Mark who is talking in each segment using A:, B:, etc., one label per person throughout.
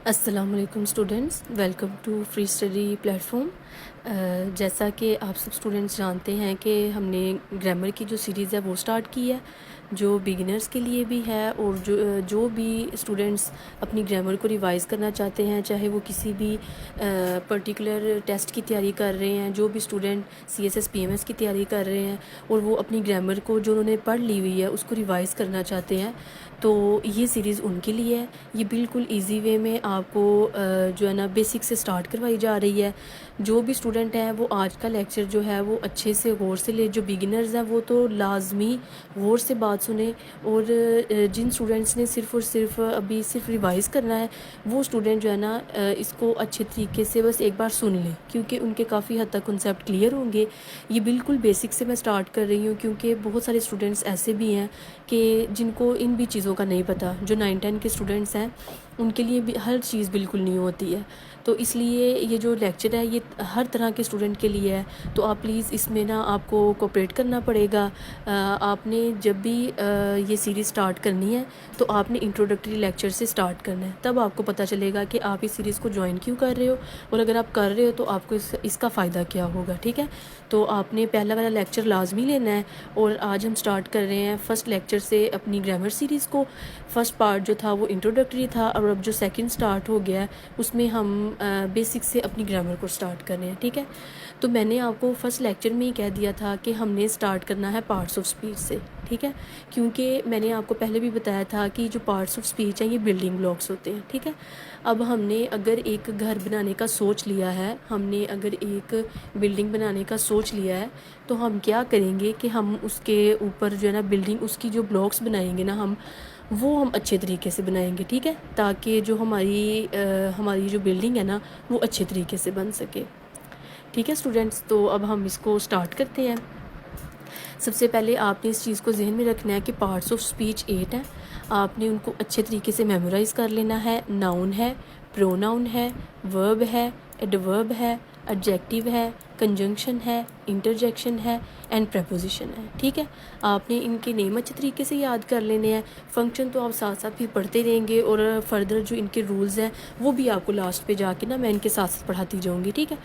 A: अस्सलाम वालेकुम students, welcome to free study platform. जैसा कि आप सब स्टूडेंट्स जानते हैं कि हमने ग्रामर की जो सीरीज़ है वो स्टार्ट की है, जो बिगिनर्स के लिए भी है और जो भी स्टूडेंट्स अपनी ग्रामर को रिवाइज़ करना चाहते हैं, चाहे वो किसी भी पर्टिकुलर टेस्ट की तैयारी कर रहे हैं, जो भी स्टूडेंट CSS PMS की तैयारी कर रहे हैं और वो अपनी ग्रामर को जो उन्होंने पढ़ ली हुई है उसको रिवाइज़ करना चाहते हैं, तो ये सीरीज़ उनके लिए है। ये बिल्कुल इजी वे में आपको जो है ना बेसिक से स्टार्ट करवाई जा रही है। जो भी स्टूडेंट हैं वो आज का लेक्चर जो है वो अच्छे से गौर से ले। जो बिगिनर्स हैं वो तो लाजमी गौर से बात सुने, और जिन स्टूडेंट्स ने सिर्फ़ और सिर्फ अभी सिर्फ रिवाइज़ करना है वो स्टूडेंट जो है ना इसको अच्छे तरीके से बस एक बार सुन लें, क्योंकि उनके काफ़ी हद तक कॉन्सेप्ट क्लियर होंगे। ये बिल्कुल बेसिक से मैं स्टार्ट कर रही हूँ, क्योंकि बहुत सारे स्टूडेंट्स ऐसे भी हैं कि जिनको इन भी चीज़ों का नहीं पता। जो 9-10 के स्टूडेंट्स हैं उनके लिए भी हर चीज़ बिल्कुल नहीं होती है, तो इसलिए ये जो लेक्चर है ये हर तरह के स्टूडेंट के लिए है। तो आप प्लीज़ इसमें ना आपको कोऑपरेट करना पड़ेगा। आपने जब भी ये सीरीज़ स्टार्ट करनी है तो आपने इंट्रोडक्टरी लेक्चर से स्टार्ट करना है, तब आपको पता चलेगा कि आप इस सीरीज़ को ज्वाइन क्यों कर रहे हो, और अगर आप कर रहे हो तो आपको इसका फ़ायदा क्या होगा। ठीक है, तो आपने पहला वाला लेक्चर लाजमी लेना है। और आज हम स्टार्ट कर रहे हैं फर्स्ट लेक्चर से अपनी ग्रामर सीरीज़ को। फर्स्ट पार्ट जो था वो इंट्रोडक्टरी था, और अब जो सेकंड स्टार्ट हो गया है उसमें हम बेसिक से अपनी ग्रामर को स्टार्ट कर रहे हैं। ठीक है, तो मैंने आपको फर्स्ट लेक्चर में ही कह दिया था कि हमने स्टार्ट करना है पार्ट्स ऑफ स्पीच से। ठीक है, क्योंकि मैंने आपको पहले भी बताया था कि जो पार्ट्स ऑफ स्पीच हैं ये बिल्डिंग ब्लॉक्स होते हैं। ठीक है, अब हमने अगर एक घर बनाने का सोच लिया है, हमने अगर एक बिल्डिंग बनाने का सोच लिया है, तो हम क्या करेंगे कि हम उसके ऊपर जो है ना बिल्डिंग, उसकी जो ब्लॉक्स बनाएंगे ना हम अच्छे तरीके से बनाएंगे। ठीक है, ताकि जो हमारी जो बिल्डिंग है ना वो अच्छे तरीके से बन सके। ठीक है स्टूडेंट्स, तो अब हम इसको स्टार्ट करते हैं। सबसे पहले आपने इस चीज़ को जहन में रखना है कि पार्ट्स ऑफ स्पीच 8 हैं। आपने उनको अच्छे तरीके से मेमोराइज़ कर लेना है। नाउन है, प्रोनाउन है, वर्ब है, एडवर्ब है, एडजेक्टिव है, कंजंक्शन है, इंटरजेक्शन है एंड प्रपोजिशन है। ठीक है, आपने इनके नेम अच्छे तरीके से याद कर लेने हैं। फंक्शन तो आप साथ साथ फिर पढ़ते रहेंगे, और फर्दर जो इनके रूल्स हैं वो भी आपको लास्ट पे जाके ना मैं इनके साथ साथ पढ़ाती जाऊँगी। ठीक है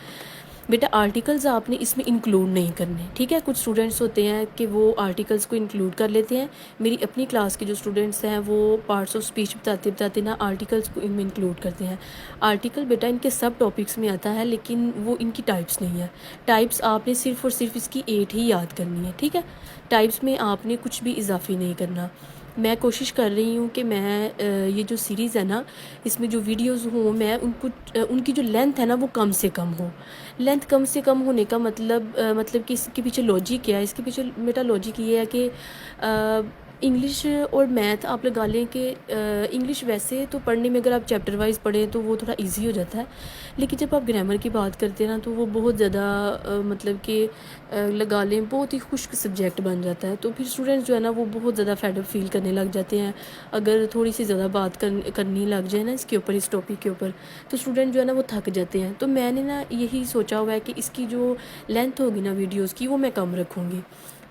A: बेटा, आर्टिकल्स आपने इसमें इंक्लूड नहीं करने। ठीक है, कुछ स्टूडेंट्स होते हैं कि वो आर्टिकल्स को इंक्लूड कर लेते हैं। मेरी अपनी क्लास के जो स्टूडेंट्स हैं वो पार्ट्स ऑफ स्पीच बताते बताते ना आर्टिकल्स को इनमें इंक्लूड करते हैं। आर्टिकल बेटा इनके सब टॉपिक्स में आता है, लेकिन वो इनकी टाइप्स नहीं है। टाइप्स आपने सिर्फ और सिर्फ इसकी 8 ही याद करनी है। ठीक है, टाइप्स में आपने कुछ भी इजाफी नहीं करना। मैं कोशिश कर रही हूँ कि मैं ये जो सीरीज़ है ना इसमें जो वीडियोस हों, मैं उनकी जो लेंथ है ना वो कम से कम हो। लेंथ कम से कम होने का मतलब कि इसके पीछे लॉजिक क्या है। इसके पीछे मेरा लॉजिक ये है कि इंग्लिश और मैथ आप लगा लें कि इंग्लिश वैसे तो पढ़ने में अगर आप चैप्टर वाइज पढ़ें तो वो थोड़ा इजी हो जाता है, लेकिन जब आप ग्रामर की बात करते हैं ना तो वो बहुत ज़्यादा मतलब कि लगा लें बहुत ही खुश्क सब्जेक्ट बन जाता है। तो फिर स्टूडेंट्स जो है ना वो बहुत ज़्यादा फेडअप फील करने लग जाते हैं। अगर थोड़ी सी ज़्यादा बात करनी लग जाए ना इसके ऊपर, इस टॉपिक के ऊपर, तो स्टूडेंट जो है ना वो थक जाते हैं। तो मैंने ना यही सोचा हुआ है कि इसकी जो लेंथ होगी ना वीडियोज़ की वो मैं कम रखूँगी।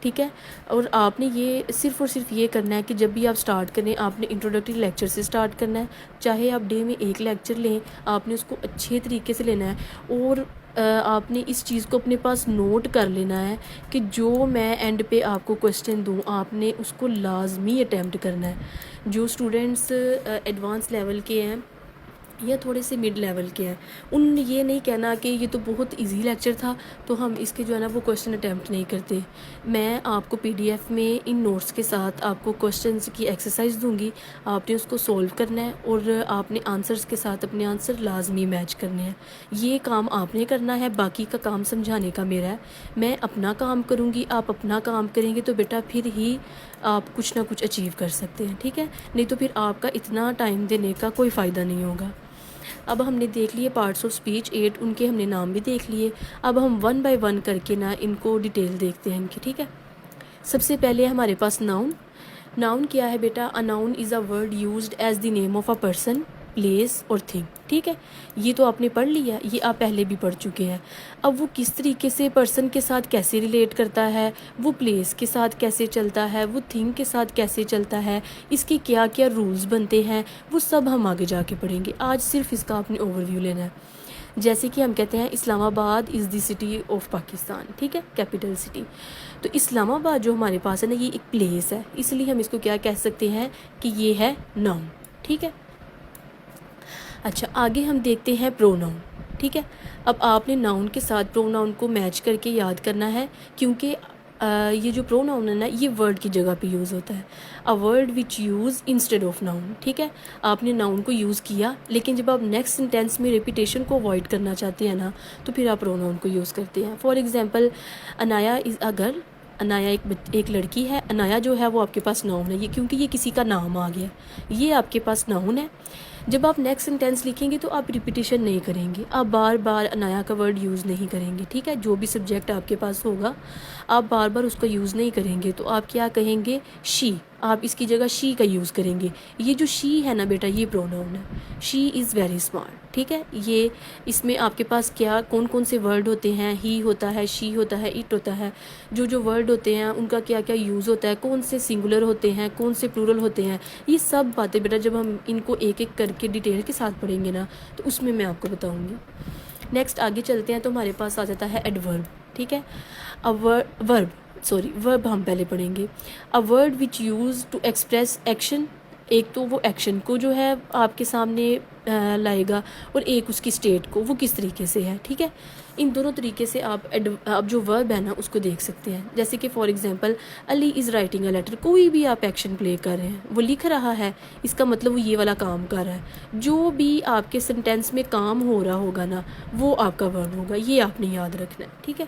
A: ठीक है, और आपने ये सिर्फ़ और सिर्फ ये करना है कि जब भी आप स्टार्ट करें आपने इंट्रोडक्टरी लेक्चर से स्टार्ट करना है। चाहे आप डे में एक लेक्चर लें, आपने उसको अच्छे तरीके से लेना है। और आपने इस चीज़ को अपने पास नोट कर लेना है कि जो मैं एंड पे आपको क्वेश्चन दूँ आपने उसको लाजमी अटैम्प्ट करना है। जो स्टूडेंट्स एडवांस लेवल के हैं या थोड़े से मिड लेवल के हैं, उन ये नहीं कहना कि ये तो बहुत इजी लेक्चर था तो हम इसके जो है ना वो क्वेश्चन अटैम्प्ट नहीं करते। मैं आपको PDF में इन नोट्स के साथ आपको क्वेश्चंस की एक्सरसाइज दूंगी, आपने उसको सॉल्व करना है और आपने आंसर्स के साथ अपने आंसर लाजमी मैच करने हैं। ये काम आपने करना है, बाकी का काम समझाने का मेरा है। मैं अपना काम करूँगी, आप अपना काम करेंगे तो बेटा फिर ही आप कुछ ना कुछ अचीव कर सकते हैं। ठीक है, नहीं तो फिर आपका इतना टाइम देने का कोई फ़ायदा नहीं होगा। अब हमने देख लिए पार्ट्स ऑफ स्पीच 8, उनके हमने नाम भी देख लिए। अब हम 1 बाय 1 करके ना इनको डिटेल देखते हैं इनकी। ठीक है, सबसे पहले हमारे पास नाउन। नाउन क्या है बेटा? A noun is a word used as the name of a person place और थिंग। ठीक है, ये तो आपने पढ़ लिया, ये आप पहले भी पढ़ चुके हैं। अब वो किस तरीके से पर्सन के साथ कैसे रिलेट करता है, वो प्लेस के साथ कैसे चलता है, वो थिंग के साथ कैसे चलता है, इसके क्या क्या रूल्स बनते हैं, वो सब हम आगे जाके पढ़ेंगे। आज सिर्फ इसका आपने ओवरव्यू लेना है। जैसे कि हम कहते हैं Islamabad is the city of Pakistan, ठीक है, कैपिटल सिटी। तो इस्लामाबाद जो हमारे पास है ना, ये एक प्लेस है, इसलिए हम इसको क्या कह सकते हैं कि ये है नाउन। ठीक है, अच्छा आगे हम देखते हैं प्रोनाउन। ठीक है, अब आपने नाउन के साथ प्रोनाउन को मैच करके याद करना है, क्योंकि ये जो प्रोनाउन है ना, ये वर्ड की जगह पे यूज़ होता है। A word which use instead of noun. ठीक है, आपने नाउन को यूज़ किया, लेकिन जब आप नेक्स्ट सेंटेंस में रिपीटेशन को अवॉइड करना चाहते हैं ना, तो फिर आप प्रोनाउन को यूज़ करते हैं। For example, Anaya is a girl, Anaya एक लड़की है। अनाया जो है वो आपके पास नाउन है, ये क्योंकि ये किसी का नाम आ गया, ये आपके पास नाउन है। जब आप नेक्स्ट सेंटेंस लिखेंगे तो आप रिपीटेशन नहीं करेंगे, आप बार बार अनाया का वर्ड यूज़ नहीं करेंगे। ठीक है, जो भी सब्जेक्ट आपके पास होगा आप बार बार उसका यूज़ नहीं करेंगे, तो आप क्या कहेंगे, शी, आप इसकी जगह शी का यूज़ करेंगे। ये जो शी है ना बेटा, ये प्रोनाउन है। She is very smart. ठीक है, ये इसमें आपके पास क्या कौन कौन से वर्ड होते हैं, ही होता है, शी होता है, इट होता है। जो वर्ड होते हैं उनका क्या क्या यूज़ होता है, कौन से सिंगुलर होते हैं, कौन से प्लूरल होते हैं, ये सब बातें बेटा जब हम इनको एक एक करके डिटेल के साथ पढ़ेंगे ना, तो उसमें मैं आपको बताऊँगी। नेक्स्ट आगे चलते हैं, तो हमारे पास आ जाता है एडवर्ब। ठीक है, वर्ब हम पहले पढ़ेंगे। A word which use to express action, एक तो वो एक्शन को जो है आपके सामने लाएगा, और एक उसकी स्टेट को, वो किस तरीके से है। ठीक है, इन दोनों तरीके से आप जो वर्ब है ना उसको देख सकते हैं। जैसे कि for example, Ali is writing a letter, कोई भी आप एक्शन प्ले कर रहे हैं, वो लिख रहा है, इसका मतलब वो ये वाला काम कर रहा है। जो भी आपके सेंटेंस में काम हो रहा होगा ना, वो आपका वर्ब होगा, ये आपने याद रखना है। ठीक है,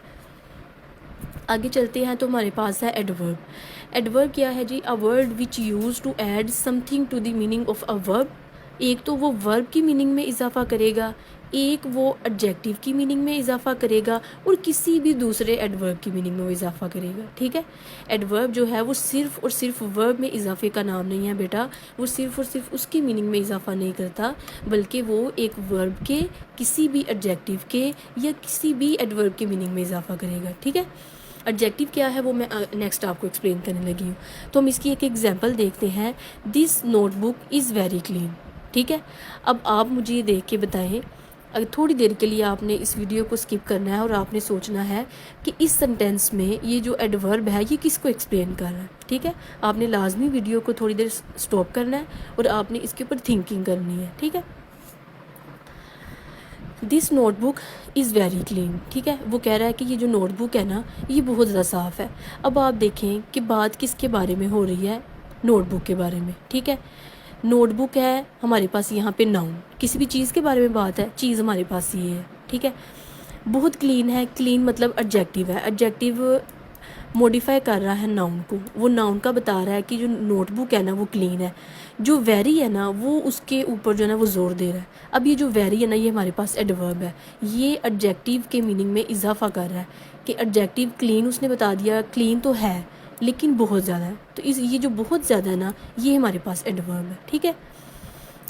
A: आगे चलते हैं, तो हमारे पास है एडवर्ब। एडवर्ब क्या है जी, a word which use to add something to the meaning of a verb. एक तो वो वर्ब की मीनिंग में इजाफा करेगा, एक वो एडजेक्टिव की मीनिंग में इजाफा करेगा, और किसी भी दूसरे एडवर्ब की मीनिंग में वो इजाफा करेगा। ठीक है, एडवर्ब जो है वो सिर्फ और सिर्फ वर्ब में इजाफे का नाम नहीं है बेटा, वो सिर्फ और सिर्फ उसकी मीनिंग में इजाफा नहीं करता, बल्कि वो एक वर्ब के किसी भी एडजेक्टिव के या किसी भी एडवर्ब की मीनिंग में इजाफा करेगा। ठीक है, एडजेक्टिव क्या है वो मैं नेक्स्ट आपको एक्सप्लेन करने लगी हूँ। तो हम इसकी एक एग्जांपल देखते हैं। This notebook is very clean. ठीक है, अब आप मुझे ये देख के बताएं, अगर थोड़ी देर के लिए आपने इस वीडियो को स्किप करना है और आपने सोचना है कि इस सेंटेंस में ये जो एडवर्ब है ये किसको एक्सप्लेन कर रहा है। ठीक है, आपने लाजमी वीडियो को थोड़ी देर स्टॉप करना है और आपने इसके ऊपर थिंकिंग करनी है। ठीक है, this notebook is very clean. ठीक है, वो कह रहा है कि ये जो नोटबुक है ना, ये बहुत ज़्यादा साफ़ है। अब आप देखें कि बात किसके बारे में हो रही है, नोटबुक के बारे में। ठीक है, नोटबुक है हमारे पास यहाँ पे नाउन, किसी भी चीज़ के बारे में बात है, चीज़ हमारे पास ये है। ठीक है, बहुत क्लीन है, क्लीन मतलब एडजेक्टिव है, एडजेक्टिव मॉडिफाई कर रहा है नाउन को, वो नाउन का बता रहा है कि जो नोटबुक है ना वो क्लीन है। जो वेरी है ना वो उसके ऊपर जो है ना वो ज़ोर दे रहा है। अब ये जो वेरी है ना, ये हमारे पास एडवर्ब है, ये एडजेक्टिव के मीनिंग में इजाफा कर रहा है कि एडजेक्टिव क्लीन उसने बता दिया, क्लीन तो है लेकिन बहुत ज़्यादा है, तो ये जो बहुत ज़्यादा है ना, ये हमारे पास एडवर्ब है। ठीक है,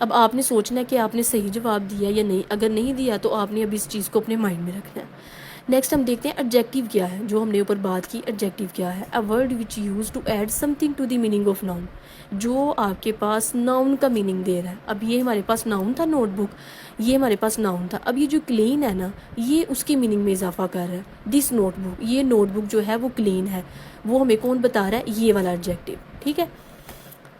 A: अब आपने सोचना है कि आपने सही जवाब दिया या नहीं, अगर नहीं दिया तो आपने अब इस चीज़ को अपने माइंड में रखना है। नेक्स्ट हम देखते हैं एडजेक्टिव क्या है, जो हमने ऊपर बात की, एडजेक्टिव क्या है, a word which use to add something to the meaning of noun, जो आपके पास नाउन का मीनिंग दे रहा है। अब ये हमारे पास नाउन था नोटबुक, ये हमारे पास नाउन था, अब ये जो क्लीन है ना, ये उसकी मीनिंग में इजाफा कर रहा है। दिस नोटबुक, ये नोटबुक जो है वो क्लीन है, वो हमें कौन बता रहा है, ये वाला एडजेक्टिव। ठीक है,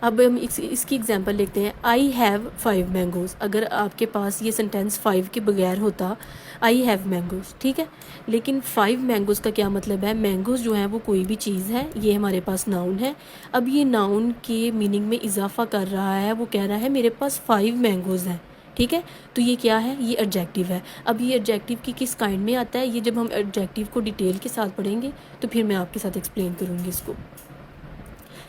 A: अब हम इसकी एग्जांपल लेते हैं। आई हैव 5 मैंगोज़, अगर आपके पास ये सेंटेंस 5 के बगैर होता, आई हैव मैंगोज़। ठीक है, लेकिन 5 मैंगोज़ का क्या मतलब है, मैंगोज़ जो है वो कोई भी चीज़ है, ये हमारे पास नाउन है। अब ये नाउन के मीनिंग में इजाफा कर रहा है, वो कह रहा है मेरे पास 5 मैंगोज़ हैं। ठीक है, तो ये क्या है, ये एडजेक्टिव है। अब ये एडजेक्टिव की किस काइंड में आता है, ये जब हम एडजेक्टिव को डिटेल के साथ पढ़ेंगे तो फिर मैं आपके साथ एक्सप्लेन करूँगी इसको।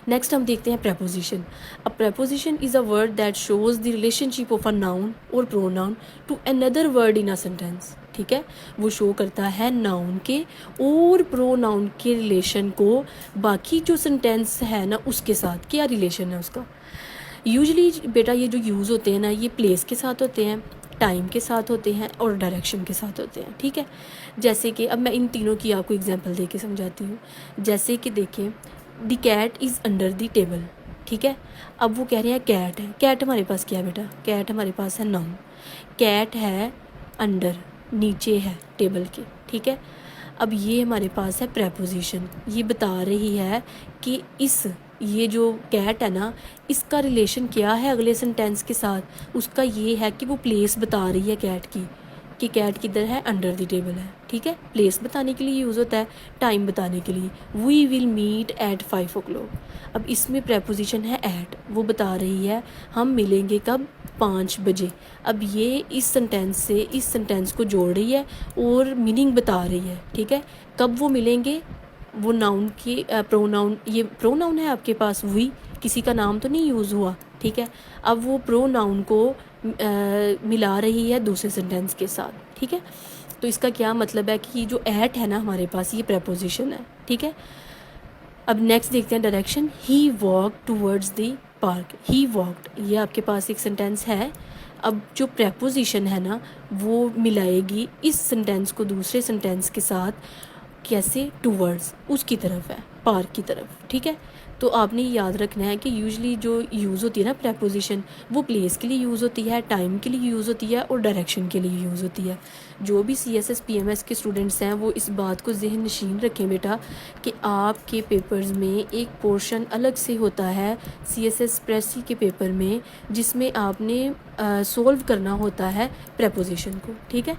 A: नेक्स्ट हम देखते हैं preposition. A preposition is a word that shows the relationship of a noun और pronoun to another word in a sentence. ठीक है, वो शो करता है नाउन के और प्रोनाउन के रिलेशन को बाकी जो सेंटेंस है ना उसके साथ, क्या रिलेशन है उसका। यूजली बेटा ये जो यूज़ होते हैं ना, ये प्लेस के साथ होते हैं, टाइम के साथ होते हैं और डायरेक्शन के साथ होते हैं, ठीक है। जैसे कि अब मैं इन तीनों की आपको एग्जांपल दे के समझाती हूँ। जैसे कि देखें, the cat is under the table, ठीक है। अब वो कह रहे हैं कैट है, कैट हमारे पास क्या है बेटा, कैट हमारे पास है नाउन, कैट है अंडर, नीचे है टेबल के, ठीक है। अब ये हमारे पास है प्रेपोजिशन, ये बता रही है कि ये जो कैट है ना, इसका रिलेशन क्या है अगले सेंटेंस के साथ, उसका ये है कि वो प्लेस बता रही है कैट की, कि कैट किधर है, अंडर द टेबल है, ठीक है। प्लेस बताने के लिए यूज़ होता है, टाइम बताने के लिए, we will meet at 5 o'clock। अब इसमें प्रेपोजिशन है एट, वो बता रही है हम मिलेंगे कब, 5 बजे। अब ये इस सेंटेंस से इस सेंटेंस को जोड़ रही है और मीनिंग बता रही है, ठीक है। कब वो मिलेंगे, वो नाउन की प्रोनाउन, ये प्रोनाउन है आपके पास, वी, किसी का नाम तो नहीं यूज़ हुआ, ठीक है। अब वो प्रोनाउन को मिला रही है दूसरे सेंटेंस के साथ, ठीक है। तो इसका क्या मतलब है कि जो एट है ना हमारे पास, ये प्रेपोजिशन है, ठीक है। अब नेक्स्ट देखते हैं direction, he walk towards the park, he walked, ये आपके पास एक सेंटेंस है। अब जो प्रेपोजिशन है ना, वो मिलाएगी इस सेंटेंस को दूसरे सेंटेंस के साथ, कैसे, टूवर्ड्स, उसकी तरफ है, पार्क की तरफ, ठीक है। तो आपने याद रखना है कि यूजली जो यूज़ होती है ना प्रेपोजिशन, वो प्लेस के लिए यूज़ होती है, टाइम के लिए यूज़ होती है और डायरेक्शन के लिए यूज़ होती है। जो भी CSS PMS के स्टूडेंट्स हैं वो इस बात को जहन नशीन रखें बेटा कि आपके पेपर्स में एक पोर्शन अलग से होता है CSS प्रेसी के पेपर में, जिसमें आपने सोल्व करना होता है प्रेपोजिशन को, ठीक है।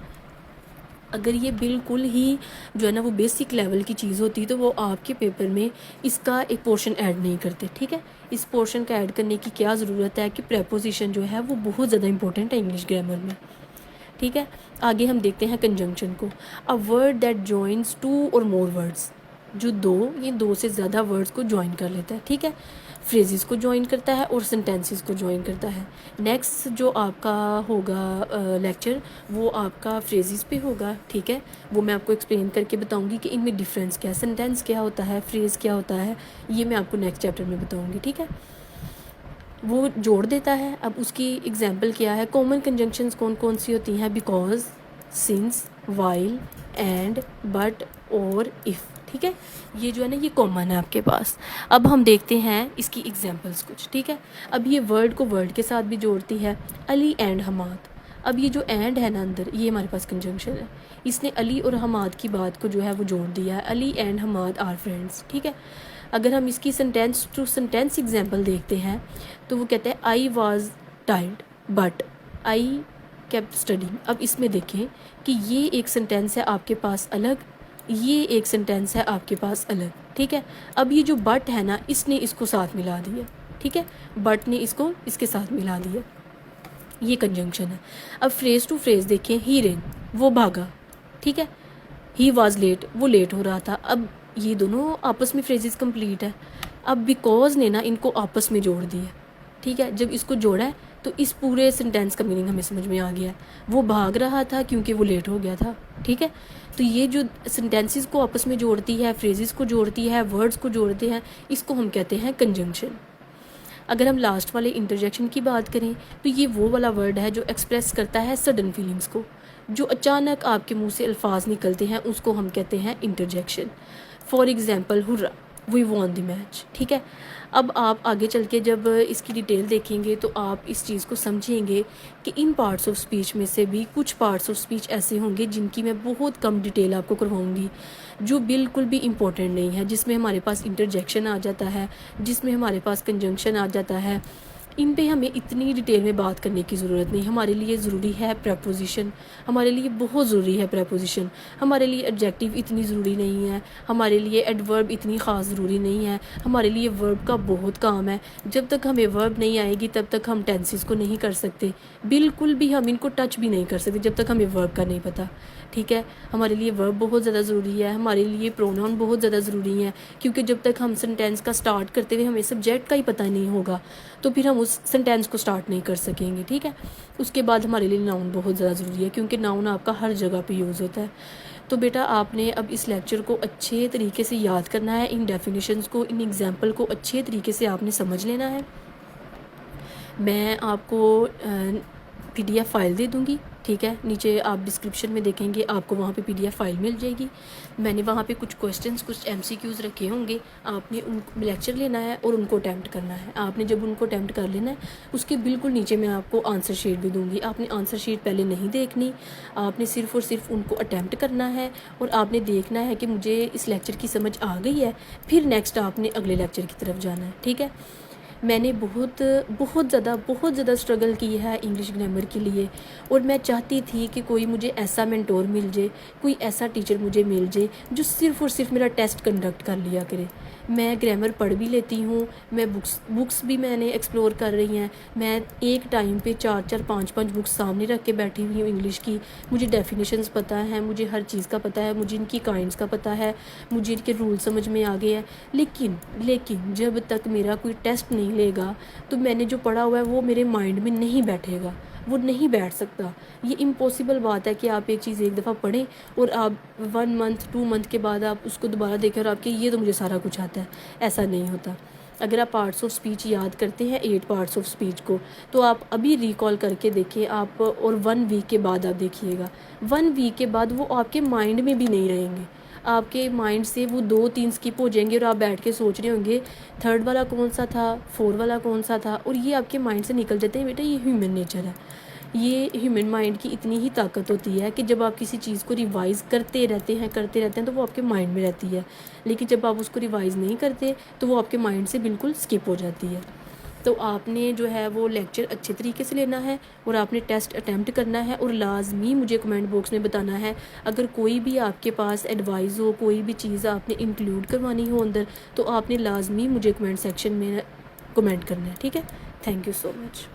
A: अगर ये बिल्कुल ही जो है ना वो बेसिक लेवल की चीज़ होती तो वो आपके पेपर में इसका एक पोर्शन ऐड नहीं करते, ठीक है। इस पोर्शन का ऐड करने की क्या ज़रूरत है कि प्रेपोजिशन जो है वो बहुत ज़्यादा इंपॉर्टेंट है इंग्लिश ग्रामर में, ठीक है। आगे हम देखते हैं कंजंक्शन को, अ वर्ड दैट जॉइंस 2 और मोर वर्ड्स, जो ये दो से ज़्यादा वर्ड्स को ज्वाइन कर लेता है, ठीक है। फ्रेजेस को ज्वाइन करता है और सेंटेंसेस को ज्वाइन करता है। नेक्स्ट जो आपका होगा लेक्चर, वो आपका फ्रेजेस पे होगा, ठीक है। वो मैं आपको एक्सप्लेन करके बताऊंगी कि इनमें डिफरेंस क्या है, सेंटेंस क्या होता है, फ्रेज क्या होता है, ये मैं आपको नेक्स्ट चैप्टर में बताऊंगी, ठीक है। वो जोड़ देता है। अब उसकी एग्जाम्पल क्या है, कॉमन कंजंक्शंस कौन कौन सी होती हैं, because, since, while, and, but और इफ़, ठीक है। ये जो है ना ये कॉमन है आपके पास। अब हम देखते हैं इसकी एग्जांपल्स कुछ, ठीक है। अब ये वर्ड को वर्ड के साथ भी जोड़ती है, अली एंड हमाद। अब ये जो एंड है ना अंदर, ये हमारे पास कंजंक्शन है, इसने अली और हमाद की बात को जो है वो जोड़ दिया है, Ali and Hamad are friends, ठीक है। अगर हम इसकी सेंटेंस टू सेंटेंस एग्जांपल देखते हैं तो वो कहते हैं I was tired but I kept studying. अब इसमें देखें कि ये एक सेंटेंस है आपके पास अलग, ये एक सेंटेंस है आपके पास अलग, ठीक है। अब ये जो बट है ना, इसने इसको साथ मिला दिया, ठीक है, बट ने इसको इसके साथ मिला दिया, ये कंजंक्शन है। अब फ्रेज टू फ्रेज देखें, ही रेन, वो भागा, ठीक है, ही वॉज लेट, वो लेट हो रहा था। अब ये दोनों आपस में फ्रेजेस कंप्लीट है। अब बिकॉज ने ना इनको आपस में जोड़ दिया, ठीक है। जब इसको जोड़ा है तो इस पूरे सेंटेंस का मीनिंग हमें समझ में आ गया है, वो भाग रहा था क्योंकि वो लेट हो गया था, ठीक है। तो ये जो सेंटेंसेस को आपस में जोड़ती है, फ्रेजेस को जोड़ती है, वर्ड्स को जोड़ते हैं, इसको हम कहते हैं कंजंक्शन। अगर हम लास्ट वाले इंटरजेक्शन की बात करें तो ये वो वाला वर्ड है जो एक्सप्रेस करता है सडन फीलिंग्स को, जो अचानक आपके मुंह से अल्फाज निकलते हैं, उसको हम कहते हैं interjection. For example, hurrah, we won the match, ठीक है। अब आप आगे चल के जब इसकी डिटेल देखेंगे तो आप इस चीज़ को समझेंगे कि इन पार्ट्स ऑफ स्पीच में से भी कुछ पार्ट्स ऑफ स्पीच ऐसे होंगे जिनकी मैं बहुत कम डिटेल आपको करवाऊंगी, जो बिल्कुल भी इम्पोर्टेंट नहीं है, जिसमें हमारे पास इंटरजेक्शन आ जाता है, जिसमें हमारे पास कंजंक्शन आ जाता है। इन पे हमें इतनी डिटेल में बात करने की ज़रूरत नहीं। हमारे लिए ज़रूरी है प्रेपोजिशन, हमारे लिए बहुत ज़रूरी है प्रेपोजिशन। हमारे लिए एडजेक्टिव इतनी ज़रूरी नहीं है, हमारे लिए एडवर्ब इतनी ख़ास ज़रूरी नहीं है, हमारे लिए वर्ब का बहुत काम है। जब तक हमें वर्ब नहीं आएगी तब तक हम टेंसेस को नहीं कर सकते, बिल्कुल भी हम इनको टच भी नहीं कर सकते जब तक हमें वर्ब का नहीं पता, ठीक है। हमारे लिए वर्ब बहुत ज़्यादा ज़रूरी है, हमारे लिए प्रोनाउन बहुत ज़्यादा ज़रूरी है, क्योंकि जब तक हम सेंटेंस का स्टार्ट करते हुए हमें सब्जेक्ट का ही पता नहीं होगा तो फिर हम उस सेंटेंस को स्टार्ट नहीं कर सकेंगे, ठीक है। उसके बाद हमारे लिए नाउन बहुत ज़्यादा ज़रूरी है, क्योंकि नाउन आपका हर जगह पे यूज़ होता है। तो बेटा आपने अब इस लेक्चर को अच्छे तरीके से याद करना है, इन डेफिनेशंस को, इन एग्जाम्पल को अच्छे तरीके से आपने समझ लेना है। मैं आपको PDF फ़ाइल दे दूँगी, ठीक है। नीचे आप डिस्क्रिप्शन में देखेंगे, आपको वहाँ पे PDF फ़ाइल मिल जाएगी। मैंने वहाँ पे कुछ क्वेश्चंस, कुछ MCQs रखे होंगे, आपने उन लेक्चर लेना है और उनको अटैम्प्ट करना है। आपने जब उनको अटैम्प्ट कर लेना है, उसके बिल्कुल नीचे मैं आपको आंसर शीट भी दूँगी। आपने आंसर शीट पहले नहीं देखनी, आपने सिर्फ़ और सिर्फ उनको अटैम्प्ट करना है और आपने देखना है कि मुझे इस लेक्चर की समझ आ गई है, फिर नेक्स्ट आपने अगले लेक्चर की तरफ जाना है, ठीक है। मैंने बहुत ज़्यादा स्ट्रगल की है इंग्लिश ग्रामर के लिए, और मैं चाहती थी कि कोई मुझे ऐसा मेंटोर मिल जाए, कोई ऐसा टीचर मुझे मिल जाए जो सिर्फ़ और सिर्फ मेरा टेस्ट कंडक्ट कर लिया करे। मैं ग्रामर पढ़ भी लेती हूँ, मैं बुक्स भी मैंने एक्सप्लोर कर रही हैं। मैं एक टाइम पे 4-4 5-5 बुक्स सामने रख के बैठी हुई हूँ इंग्लिश की। मुझे डेफिनेशंस पता है, मुझे हर चीज़ का पता है, मुझे इनकी काइंड्स का पता है, मुझे इनके रूल समझ में आ गए हैं। लेकिन जब तक मेरा कोई टेस्ट नहीं लेगा, तो मैंने जो पढ़ा हुआ है वो मेरे माइंड में नहीं बैठेगा, वो नहीं बैठ सकता। ये इम्पॉसिबल बात है कि आप एक चीज़ एक दफ़ा पढ़ें और आप 1 मंथ 2 मंथ के बाद आप उसको दोबारा देखें और आपके ये तो मुझे सारा कुछ आता है। ऐसा नहीं होता। अगर आप पार्ट्स ऑफ स्पीच याद करते हैं 8 पार्ट्स ऑफ स्पीच को, तो आप अभी रिकॉल करके देखें आप, और 1 वीक के बाद आप देखिएगा, 1 वीक के बाद वो आपके माइंड में भी नहीं रहेंगे। आपके माइंड से वो 2-3 स्किप हो जाएंगे और आप बैठ के सोच रहे होंगे 3rd वाला कौन सा था, 4 वाला कौन सा था, और ये आपके माइंड से निकल जाते हैं। बेटा, ये ह्यूमन नेचर है। ये ह्यूमन माइंड की इतनी ही ताकत होती है कि जब आप किसी चीज़ को रिवाइज़ करते रहते हैं तो वो आपके माइंड में रहती है, लेकिन जब आप उसको रिवाइज़ नहीं करते तो वो आपके माइंड से बिल्कुल स्किप हो जाती है। तो आपने जो है वो लेक्चर अच्छे तरीके से लेना है और आपने टेस्ट अटैम्प्ट करना है, और लाजमी मुझे कमेंट बॉक्स में बताना है अगर कोई भी आपके पास एडवाइस हो, कोई भी चीज़ आपने इंक्लूड करवानी हो अंदर, तो आपने लाजमी मुझे कमेंट सेक्शन में कमेंट करना है, ठीक है। Thank you so much.